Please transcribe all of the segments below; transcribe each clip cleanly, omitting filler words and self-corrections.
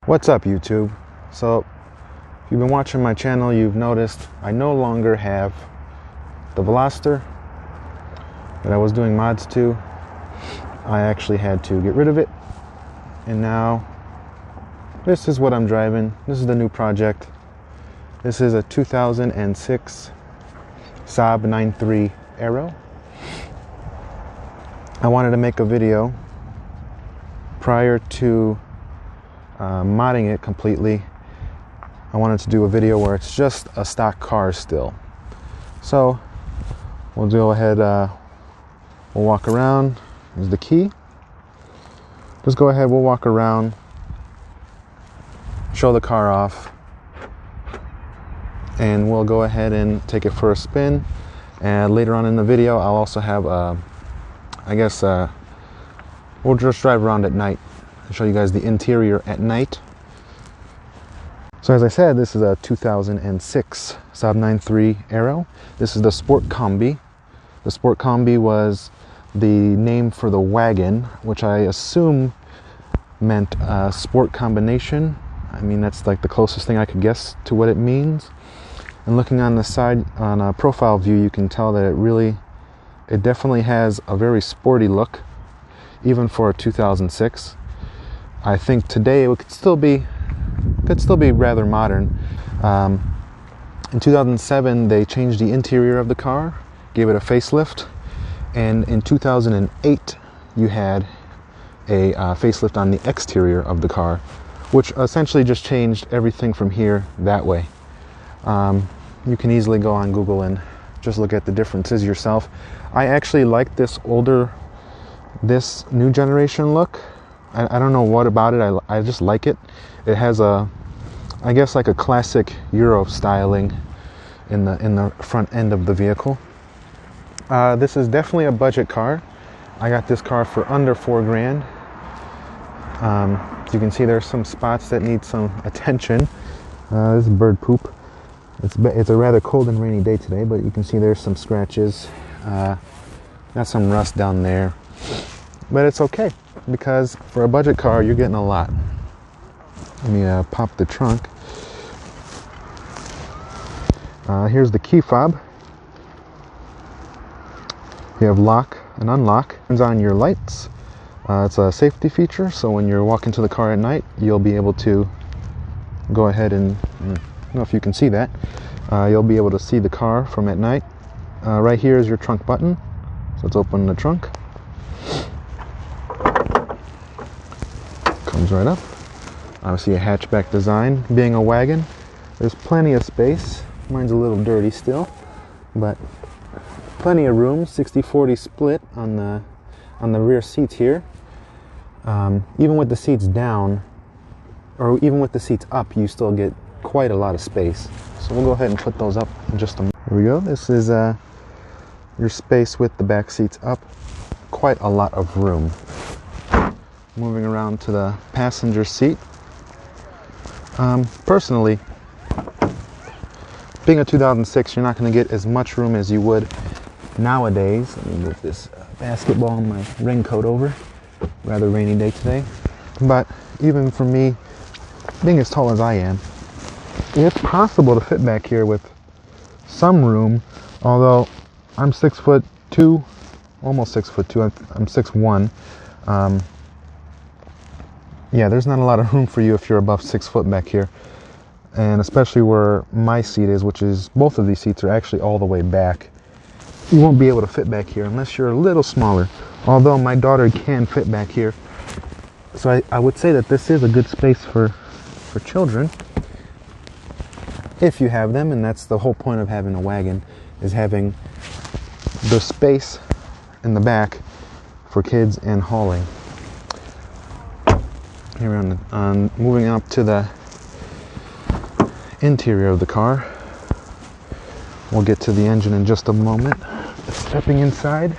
What's up, YouTube? So if you've been watching my channel, you've noticed I no longer have the Veloster that I was doing mods to. I actually had to get rid of it, and now this is what I'm driving. This is the new project. This is a 2006 Saab 9.3 Aero. I wanted to make a video prior to modding it completely. I wanted to do a video where it's just a stock car still. So we'll go ahead, we'll walk around. Here's the key. Just go ahead, we'll walk around, show the car off, and we'll go ahead and take it for a spin. And later on in the video, I'll also have we'll just drive around at night and show you guys the interior at night. So as I said, this is a 2006 Saab 9.3 Aero. This is the Sportcombi. The Sportcombi was the name for the wagon, which I assume meant sport combination. I mean, that's like the closest thing I could guess to what it means. And looking on the side, on a profile view, you can tell that it definitely has a very sporty look, even for a 2006. I think today it could still be rather modern. In 2007, they changed the interior of the car, gave it a facelift, and in 2008, you had a facelift on the exterior of the car, which essentially just changed everything from here that way. You can easily go on Google and just look at the differences yourself. I actually like this new generation look. I don't know what about it. I just like it. It has I guess like a classic Euro styling in the front end of the vehicle. This is definitely a budget car. I got this car for under $4 grand. You can see there's some spots that need some attention. This is bird poop. It's a rather cold and rainy day today, but you can see there's some scratches. Got some rust down there, but it's okay because for a budget car, you're getting a lot. Let me pop the trunk. Here's the key fob. You have lock and unlock. Turns on your lights. It's a safety feature, so when you're walking to the car at night, you'll be able to go ahead and, I don't know if you can see that, you'll be able to see the car from at night. Right here is your trunk button, so let's open the trunk. Comes right up. Obviously a hatchback design. Being a wagon, there's plenty of space. Mine's a little dirty still, but plenty of room. 60-40 split on the rear seats here. Even with the seats down, or even with the seats up, you still get quite a lot of space. So we'll go ahead and put those up in just a moment. Here we go. This is your space with the back seats up. Quite a lot of room. Moving around to the passenger seat. Personally, being a 2006, you're not going to get as much room as you would nowadays. Let me move this basketball and my raincoat over. Rather rainy day today. But even for me, being as tall as I am, it's possible to fit back here with some room, although I'm 6'2", almost 6'2", I'm 6'1". Yeah, there's not a lot of room for you if you're above 6 foot back here, and especially where my seat is, which is, both of these seats are actually all the way back. You won't be able to fit back here unless you're a little smaller, although my daughter can fit back here. So I would say that this is a good space for children, if you have them, and that's the whole point of having a wagon, is having the space in the back for kids and hauling. Here we're moving up to the interior of the car. We'll get to the engine in just a moment. Stepping inside,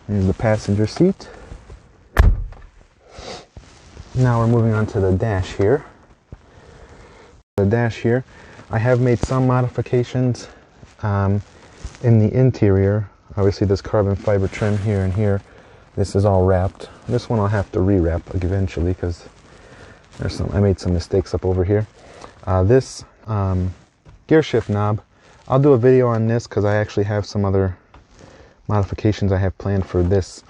here's the passenger seat. Now we're moving on to the dash here. The dash here, I have made some modifications in the interior. Obviously this carbon fiber trim here and here, this is all wrapped. This one I'll have to rewrap eventually because I made some mistakes up over here. This gear shift knob, I'll do a video on this because I actually have some other modifications I have planned for this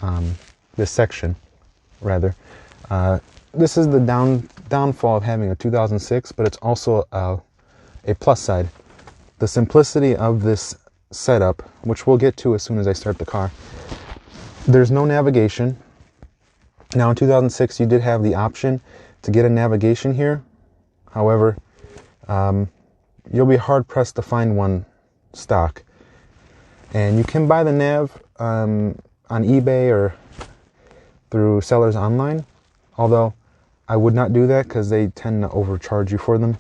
this section, rather. This is the downfall of having a 2006, but it's also a plus side. The simplicity of this setup, which we'll get to as soon as I start the car. There's no navigation. Now in 2006 you did have the option to get a navigation here. However, you'll be hard pressed to find one stock. And you can buy the nav on eBay or through sellers online, although I would not do that because they tend to overcharge you for them.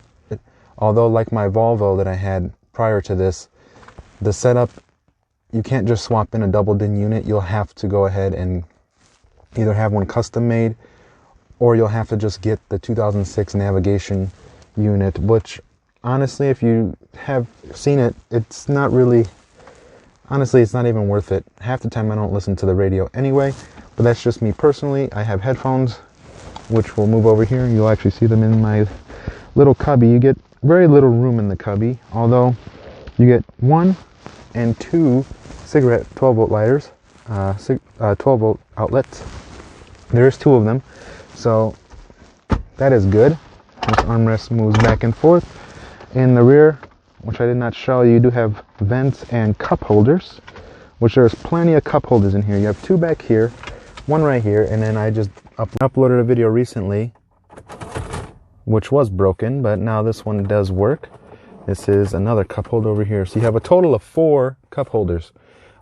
Although, like my Volvo that I had prior to this, the setup, you can't just swap in a double DIN unit. You'll have to go ahead and either have one custom made, or you'll have to just get the 2006 navigation unit, which honestly, if you have seen it, it's not really, honestly, it's not even worth it. Half the time I don't listen to the radio anyway, but that's just me personally. I have headphones, which will move over here. You'll actually see them in my little cubby. You get very little room in the cubby, although you get 1 and 2 cigarette 12-volt lighters, 12-volt outlets. There's 2 of them, so that is good. This armrest moves back and forth. In the rear, which I did not show you, do have vents and cup holders, which there's plenty of cup holders in here. You have 2 back here, 1 right here, and then I just uploaded a video recently which was broken, but now this one does work. This is another cup holder over here. So you have a total of 4 cup holders.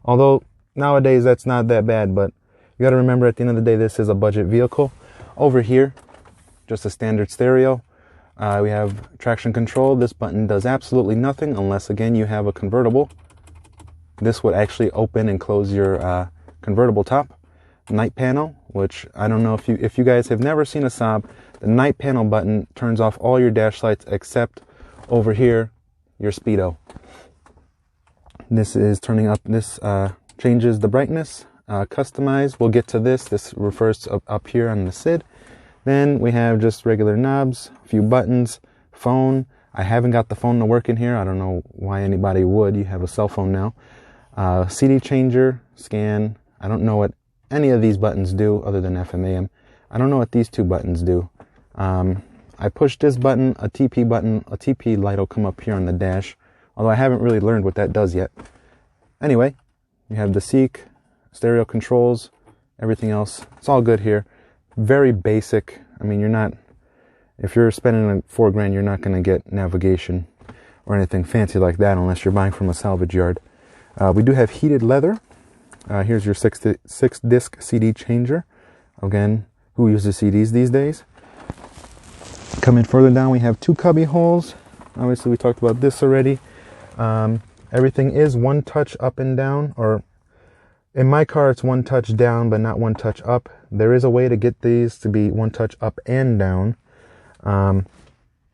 Although nowadays that's not that bad, but you got to remember at the end of the day, this is a budget vehicle. Over here, just a standard stereo. We have traction control. This button does absolutely nothing unless, again, you have a convertible. This would actually open and close your convertible top. Night panel, which I don't know if you guys have never seen a Saab, the night panel button turns off all your dash lights except over here, your speedo. This is turning up, this changes the brightness, customize. We'll get to this. This refers to up here on the SID. Then we have just regular knobs, a few buttons, phone. I haven't got the phone to work in here. I don't know why anybody would. You have a cell phone now. CD changer, scan. I don't know what any of these buttons do other than FM AM. I don't know what these 2 buttons do. I push this button, a TP light will come up here on the dash, although I haven't really learned what that does yet. Anyway, you have the seek, stereo controls, everything else. It's all good here. Very basic. I mean, if you're spending $4 grand, you're not going to get navigation or anything fancy like that unless you're buying from a salvage yard. We do have heated leather. Here's your 6-disc CD changer. Again, who uses CDs these days? Coming further down, we have 2 cubby holes. Obviously, we talked about this already. Everything is 1 touch up and down, or in my car, it's 1 touch down, but not 1 touch up. There is a way to get these to be 1 touch up and down.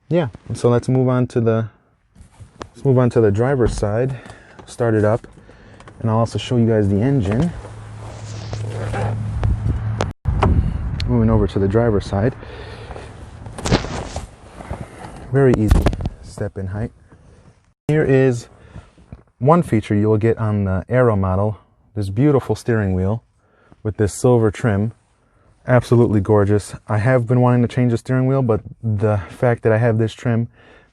Yeah, so let's move on to the driver's side. Start it up, and I'll also show you guys the engine. Moving over to the driver's side. Very easy step in height. Here is one feature you will get on the Aero model. This beautiful steering wheel with this silver trim. Absolutely gorgeous. I have been wanting to change the steering wheel, but the fact that I have this trim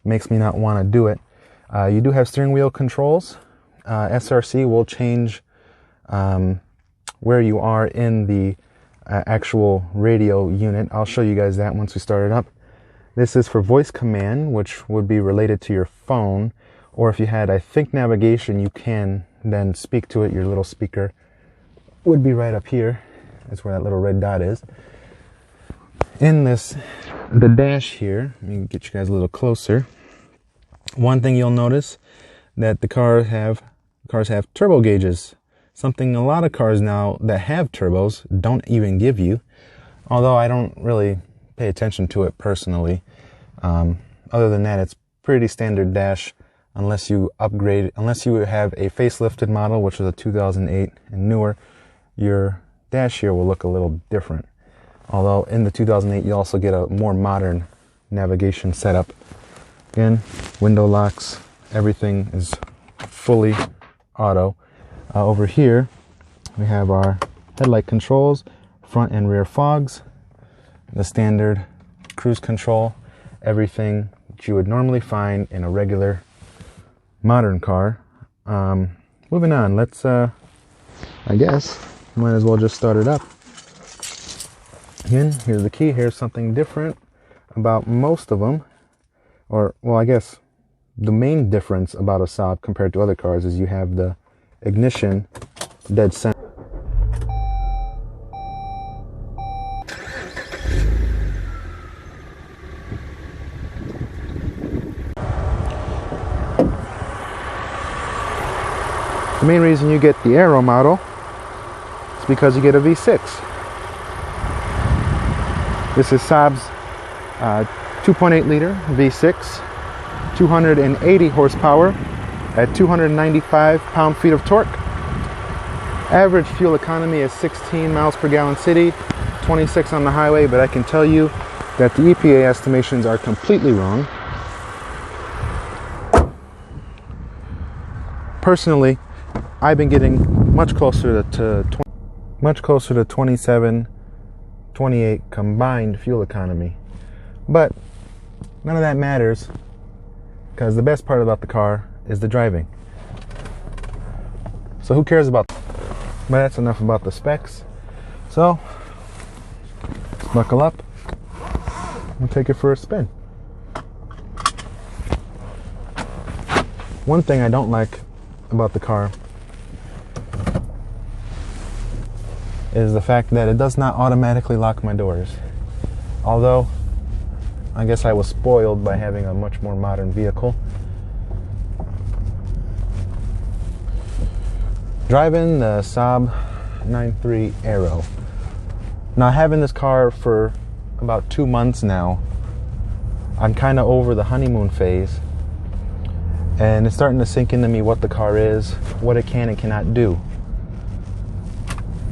makes me not want to do it. You do have steering wheel controls. SRC will change where you are in the actual radio unit. I'll show you guys that once we start it up. This is for voice command, which would be related to your phone, or if you had, I think, navigation, you can then speak to it. Your little speaker would be right up here. That's where that little red dot is. In the dash here, let me get you guys a little closer. One thing you'll notice that the cars have turbo gauges. Something a lot of cars now that have turbos don't even give you. Although I don't really pay attention to it personally. Other than that, it's pretty standard dash unless you upgrade, unless you have a facelifted model, which is a 2008 and newer, your dash here will look a little different. Although in the 2008 you also get a more modern navigation setup. Again, window locks, everything is fully auto. Over here we have our headlight controls, front and rear fogs, the standard cruise control, everything that you would normally find in a regular modern car. Moving on, let's I guess might as well just start it up. Again, here's the key. Here's something different about most of them, or well, I guess the main difference about a Saab compared to other cars is you have the ignition dead center. The main reason you get the Aero model is because you get a V6. This is Saab's 2.8 liter V6, 280 horsepower at 295 pound-feet of torque. Average fuel economy is 16 miles per gallon city, 26 on the highway, but I can tell you that the EPA estimations are completely wrong. Personally, I've been getting much closer to 27, 28 combined fuel economy. But none of that matters, because the best part about the car is the driving. So who cares about that? But that's enough about the specs. So let's buckle up and take it for a spin. One thing I don't like about the car is the fact that it does not automatically lock my doors. Although, I guess I was spoiled by having a much more modern vehicle. Driving the Saab 9.3 Aero. Now, having this car for about 2 months now, I'm kind of over the honeymoon phase, and it's starting to sink into me what the car is, what it can and cannot do.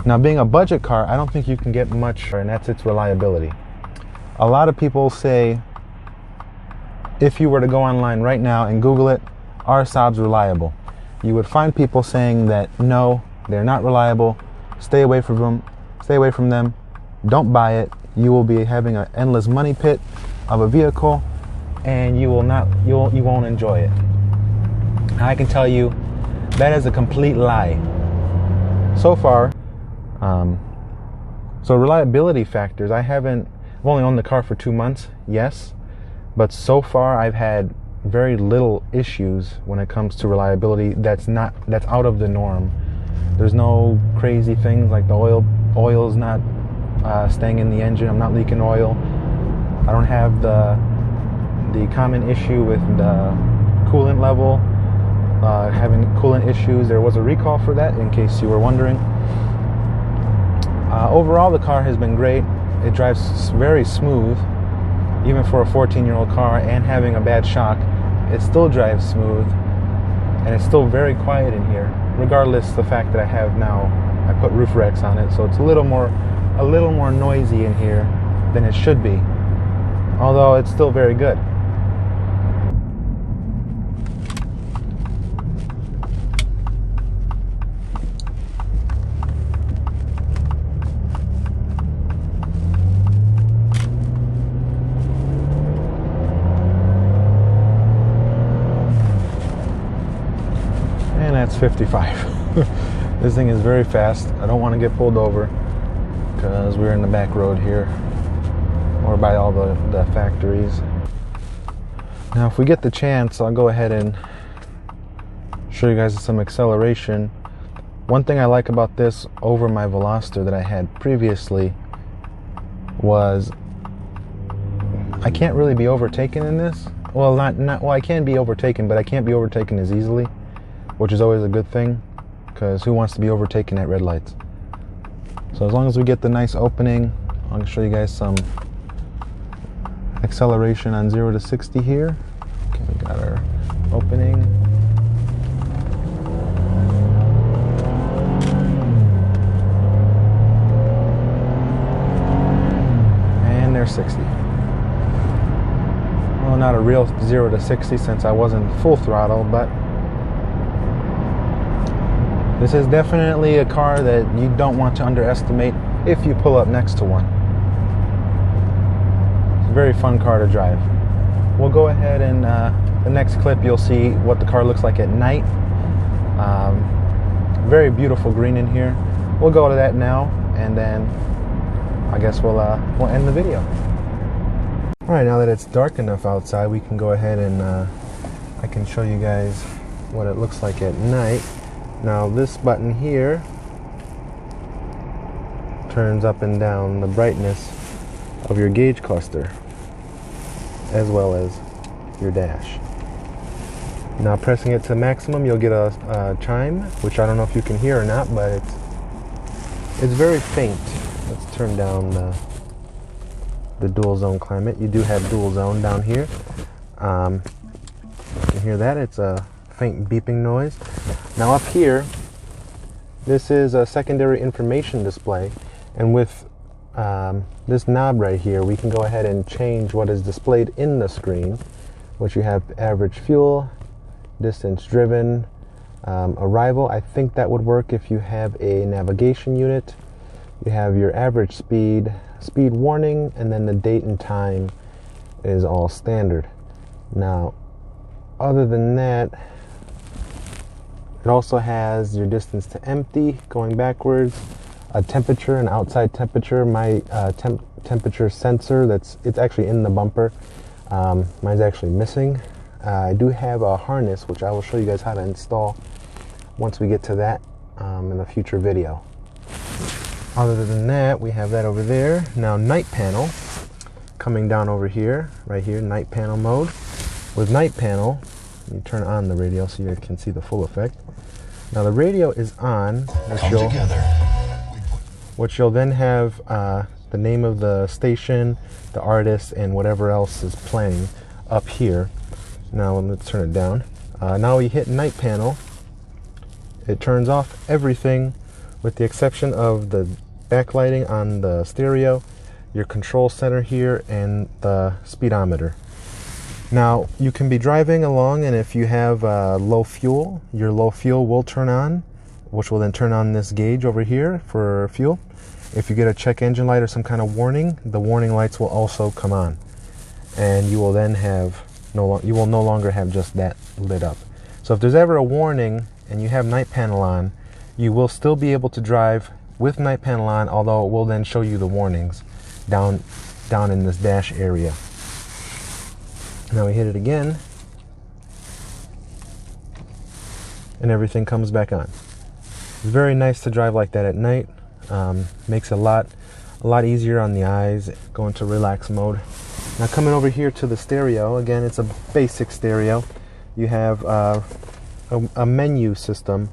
Now, being a budget car, I don't think you can get much, and that's its reliability. A lot of people say, if you were to go online right now and Google it, are Saabs reliable? You would find people saying that no, they're not reliable. Stay away from them. Don't buy it. You will be having an endless money pit of a vehicle, and you won't enjoy it. I can tell you that is a complete lie. So far, so reliability factors, I've only owned the car for 2 months, yes, but so far I've had very little issues when it comes to reliability that's out of the norm. There's no crazy things like the oil's not staying in the engine, I'm not leaking oil. I don't have the common issue with the coolant level, having coolant issues. There was a recall for that, in case you were wondering. Overall, the car has been great. It drives very smooth, even for a 14-year-old car, and having a bad shock, it still drives smooth, and it's still very quiet in here, regardless of the fact that I put roof racks on it, so it's a little more noisy in here than it should be, although it's still very good. That's 55. This thing is very fast. I don't want to get pulled over because we're in the back road here, or by all the factories. Now, if we get the chance, I'll go ahead and show you guys some acceleration. One thing I like about this over my Veloster that I had previously was I can't really be overtaken in this. Well, I can be overtaken, but I can't be overtaken as easily, which is always a good thing, because who wants to be overtaken at red lights? So as long as we get the nice opening, I'll show you guys some acceleration on 0 to 60 here. Okay, we got our opening. there's 60. Well, not a real 0 to 60 since I wasn't full throttle, but this is definitely a car that you don't want to underestimate if you pull up next to one. It's a very fun car to drive. We'll go ahead and the next clip you'll see what the car looks like at night. Very beautiful green in here. We'll go to that now, and then I guess we'll end the video. All right, now that it's dark enough outside, we can go ahead and I can show you guys what it looks like at night. Now this button here turns up and down the brightness of your gauge cluster as well as your dash. Now pressing it to maximum, you'll get a chime, which I don't know if you can hear or not, but it's very faint. Let's turn down the dual zone climate. You do have dual zone down here. You can hear that. It's a faint beeping noise. Now up here, this is a secondary information display, and with this knob right here, we can go ahead and change what is displayed in the screen, which you have average fuel, distance driven, arrival. I think that would work if you have a navigation unit. You have your average speed, speed warning, and then the date and time is all standard. Now, other than that, it also has your distance to empty, going backwards, a temperature, an outside temperature. My temperature sensor, it's actually in the bumper. Mine's actually missing. I do have a harness, which I will show you guys how to install once we get to that in a future video. Other than that, we have that over there. Now night panel, coming down over here, right here, night panel mode. With night panel, you turn on the radio so you can see the full effect. Now the radio is on, which you'll then have the name of the station, the artist, and whatever else is playing up here. Now let's turn it down. Now we hit night panel. It turns off everything with the exception of the backlighting on the stereo, your control center here, and the speedometer. Now you can be driving along, and if you have low fuel, your low fuel will turn on, which will then turn on this gauge over here for fuel. If you get a check engine light or some kind of warning, the warning lights will also come on, and you will then have you will no longer have just that lit up. So if there's ever a warning and you have night panel on, you will still be able to drive with night panel on, although it will then show you the warnings down in this dash area. Now we hit it again, and everything comes back on. It's very nice to drive like that at night. Makes it a lot easier on the eyes. Go into relax mode. Now coming over here to the stereo, again, it's a basic stereo. You have a menu system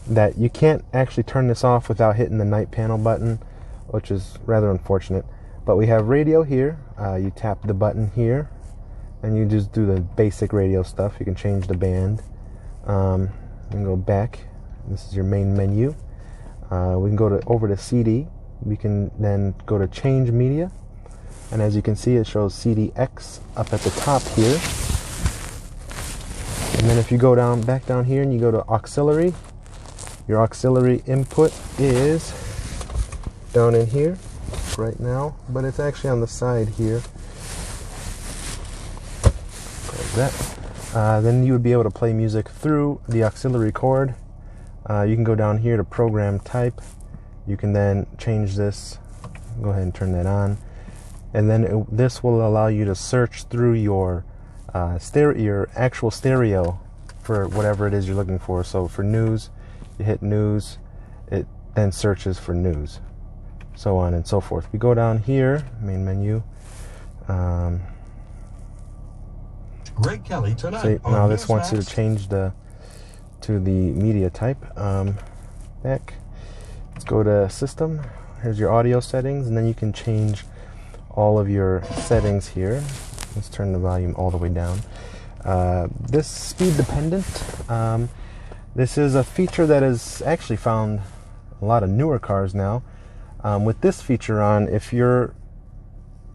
that you can't actually turn this off without hitting the night panel button, which is rather unfortunate. But we have radio here. You tap the button here, and you just do the basic radio stuff. You can change the band. You can go back. This is your main menu. We can go over to CD. We can then go to change media, and as you can see, it shows CDX up at the top here. And then if you go back down here and you go to auxiliary, your auxiliary input is down in here right now, but it's actually on the side here. Like that. Then you would be able to play music through the auxiliary cord. You can go down here to program type. You can then change this. Go ahead and turn that on, and then this will allow you to search through your actual stereo for whatever it is you're looking for. So for news, you hit news, it then searches for news, so on and so forth. We go down here, main menu. Greg Kelly tonight. So now this wants you to change to the media type. Back. Let's go to system. Here's your audio settings, and then you can change all of your settings here. Let's turn the volume all the way down. This speed dependent. This is a feature that is actually found a lot of newer cars now. With this feature on, if you're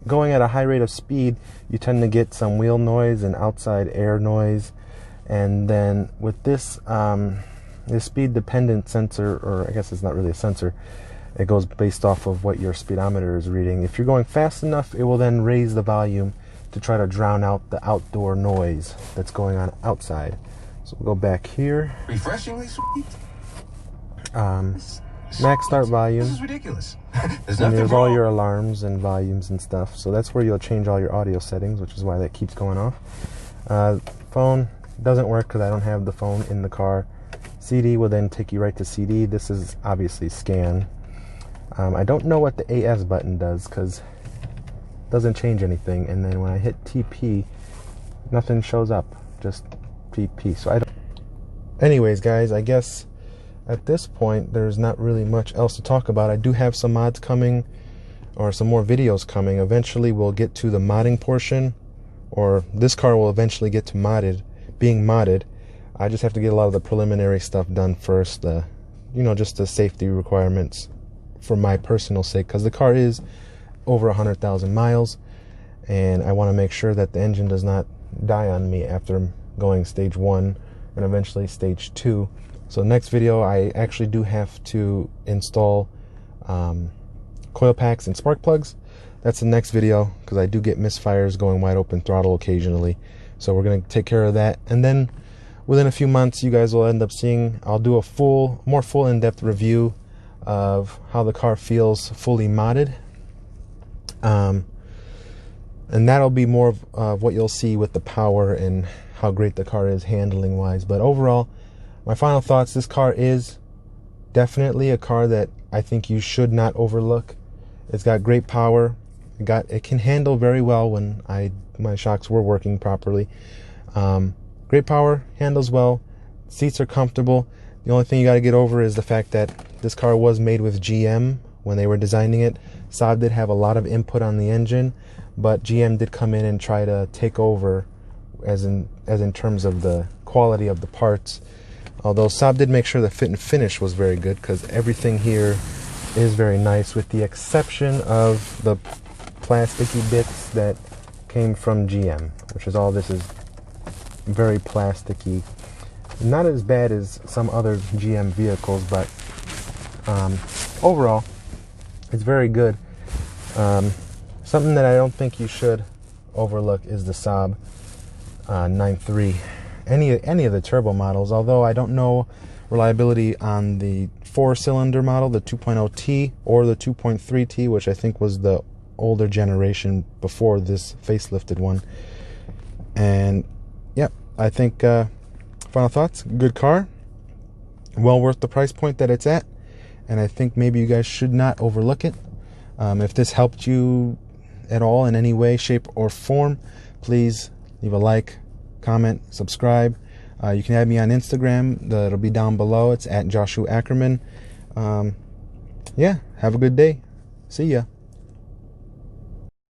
going at a high rate of speed, you tend to get some wheel noise and outside air noise. And then with this, the speed dependent sensor, or I guess it's not really a sensor, it goes based off of what your speedometer is reading. If you're going fast enough, it will then raise the volume to try to drown out the outdoor noise that's going on outside. So we'll go back here. Refreshingly sweet. Max start volume. This is ridiculous. And there's all your alarms and volumes and stuff. So that's where you'll change all your audio settings, which is why that keeps going off. Phone doesn't work because I don't have the phone in the car. CD will then take you right to CD. This is obviously scan. I don't know what the AS button does because it doesn't change anything. And then when I hit TP, nothing shows up, just TP. So I don't. Anyways, guys, I guess at this point there's not really much else to talk about. I do have some mods coming, or some more videos coming. Eventually we'll get to the modding portion, or this car will eventually get to being modded. I just have to get a lot of the preliminary stuff done first, just the safety requirements for my personal sake, because the car is over 100,000 miles, and I want to make sure that the engine does not die on me after going stage 1 and eventually stage 2. So next video, I actually do have to install coil packs and spark plugs. That's the next video, because I do get misfires going wide open throttle occasionally. So we're going to take care of that, and then within a few months you guys will end up seeing, I'll do a more full in-depth review of how the car feels fully modded, and that'll be more of what you'll see with the power and how great the car is handling wise. But overall, my final thoughts, this car is definitely a car that I think you should not overlook. It's got great power. It can handle very well when my shocks were working properly. Great power, handles well, seats are comfortable. The only thing you got to get over is the fact that this car was made with GM when they were designing it. Saab did have a lot of input on the engine, but GM did come in and try to take over as in terms of the quality of the parts. Although Saab did make sure the fit and finish was very good, because everything here is very nice, with the exception of the plasticky bits that came from GM, which is all this is. Very plasticky. Not as bad as some other GM vehicles, but overall it's very good. Something that I don't think you should overlook is the Saab 9.3. Any of the turbo models, although I don't know reliability on the 4-cylinder model, the 2.0T or the 2.3T, which I think was the older generation before this facelifted one. And yep, I think final thoughts, good car, well worth the price point that it's at, and I think maybe you guys should not overlook it. If this helped you at all in any way, shape, or form, please leave a like, comment, subscribe. You can add me on Instagram. It'll be down below. It's at Joshua Ackerman. Yeah, have a good day. See ya.